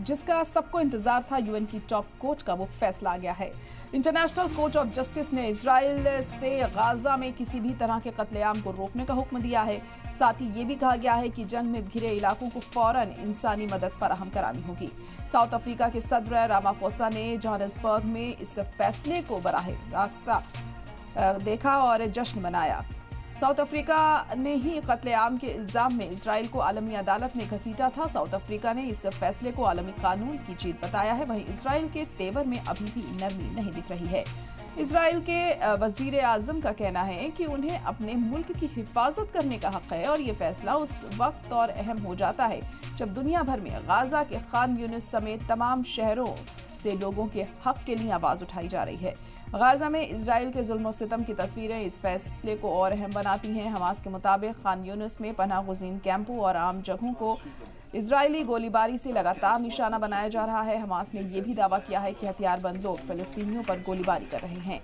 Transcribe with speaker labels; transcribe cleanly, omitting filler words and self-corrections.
Speaker 1: جس کا سب کو انتظار تھا UN کی ٹاپ کورٹ کا وہ فیصلہ آ گیا ہے۔ انٹرنیشنل کورٹ آف جسٹس نے اسرائیل سے غزہ میں کسی بھی طرح کے قتل عام کو روکنے کا حکم دیا ہے۔ ساتھ ہی یہ بھی کہا گیا ہے کہ جنگ میں گھرے علاقوں کو فوراً انسانی مدد فراہم کرانی ہوگی۔ ساؤتھ افریقہ کے صدر رامافوسا نے جوہانسبرگ میں اس فیصلے کو براہ راست دیکھا اور جشن منایا۔ ساؤتھ افریقہ نے ہی قتل عام کے الزام میں اسرائیل کو عالمی عدالت میں گھسیٹا تھا۔ ساؤتھ افریقہ نے اس فیصلے کو عالمی قانون کی جیت بتایا ہے، وہیں اسرائیل کے تیور میں ابھی بھی نرمی نہیں دکھ رہی ہے۔ اسرائیل کے وزیر اعظم کا کہنا ہے کہ انہیں اپنے ملک کی حفاظت کرنے کا حق ہے اور یہ فیصلہ اس وقت اور اہم ہو جاتا ہے جب دنیا بھر میں غزہ کے خان یونس سمیت تمام شہروں سے لوگوں کے حق کے لیے آواز اٹھائی جا رہی ہے۔ غزہ میں اسرائیل کے ظلم و ستم کی تصویریں اس فیصلے کو اور اہم بناتی ہیں۔ حماس کے مطابق خان یونس میں پناہ گزین کیمپوں اور عام جگہوں کو اسرائیلی گولی باری سے لگاتار نشانہ بنایا جا رہا ہے۔ حماس نے یہ بھی دعویٰ کیا ہے کہ ہتھیار بند لوگ فلسطینیوں پر گولی باری کر رہے ہیں۔